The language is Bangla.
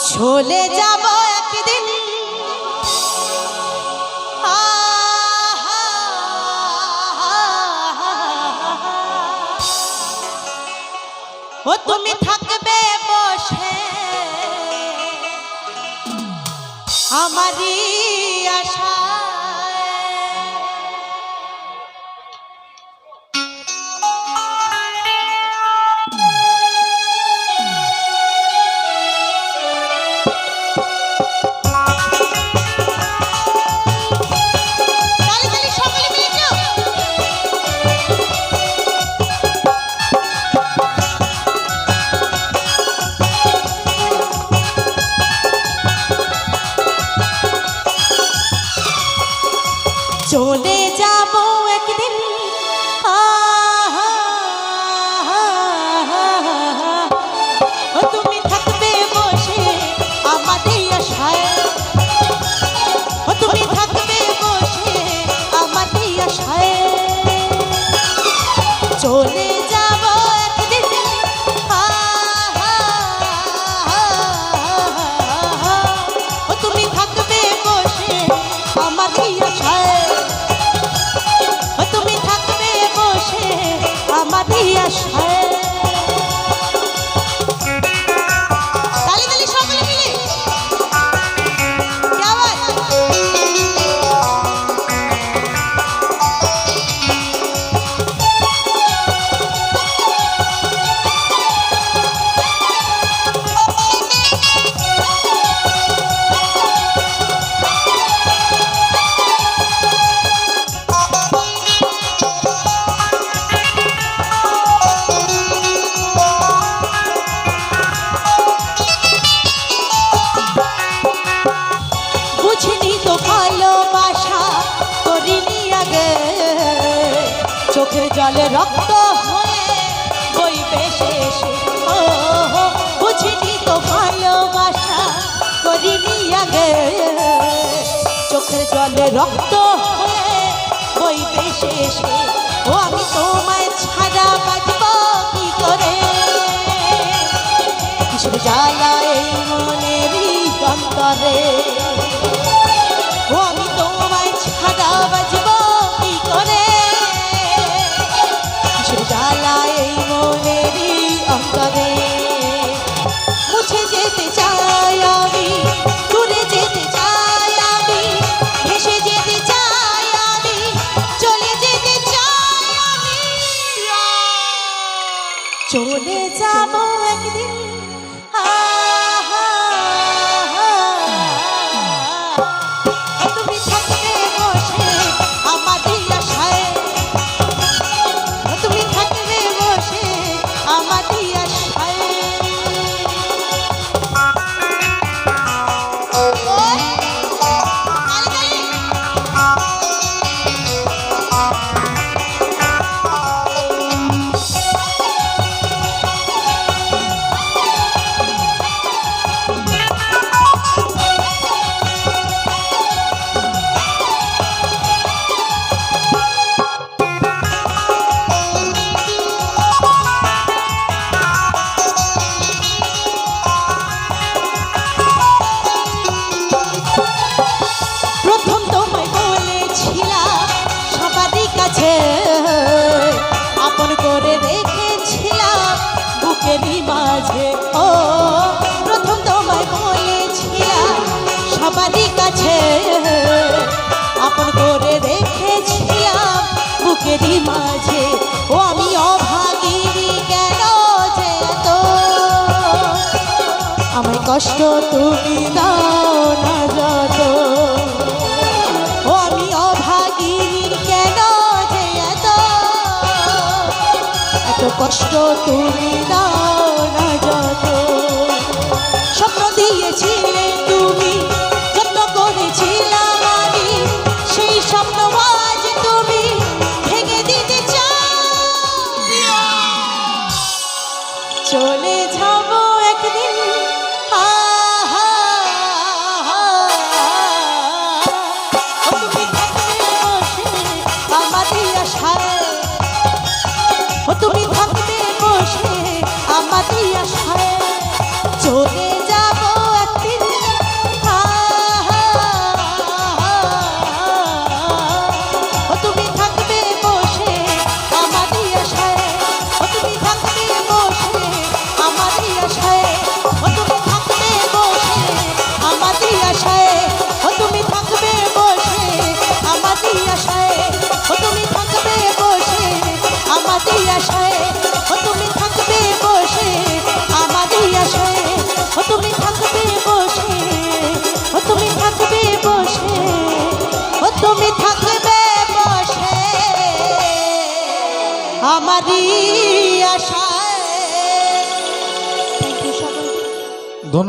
চলে যাব একদিন ও তুমি থাকবে বসে আমারই আশা চলে যাব একদিন ও তুমি থাকবে বসে আমাদের আশায় ও তুমি থাকবে বসে আমাদের আশায় চলে যাব একদিন ও তুমি থাকবে বসে আমাদের আশায় আমাদের আশায় তালি তালি সকলে মিলে কি আওয়াজ চোখের জলে রক্ত হয়ে বইবে শেষে বুঝিনি তো ভালোবাসা করিনি আগে চোখের জলে রক্ত হয়ে বইবে শেষে ও আমি তোমায় ছাড়া বাঁচব কি করে কিসের জ্বালা এই মনেরই অন্তরে ও আমি তোমায় ছাড়া বাঁচব কি করে এই মনেরই অন্তরে মুছে যেতে চাই আমি দূরে যেতে চাই আমি ভেসে যেতে চাই আমি চলে যেতে চাই আমি চলে যাব একদিন তুমি থাকবে বসে আমাদের আশায় তুমি থাকবে বসে আমাদের আশায় আপন করে রেখেছিলাম বুকেরই মাঝে ও প্রথম তোমায় বলেছিলাম সবারই কাছে আপন করে রেখেছিলাম বুকেরই মাঝে ও আমি অভাগিনী কেন যে এত আমায় কষ্ট তুমি দাও না যত ও আমি অভাগিনী কেন কষ্ট তুমি দাও না যত স্বপ্ন দিয়েছিলে তুমি যত্ন করেছিলাম আমি সেই স্বপ্ন আজ তুমি ভেঙে দিতে চাও চলে যাব একদিন তুমি থাকবে বসে আমাদের আশায় তুমি থাকবে বসে আমাদের আশায় আমারই আশা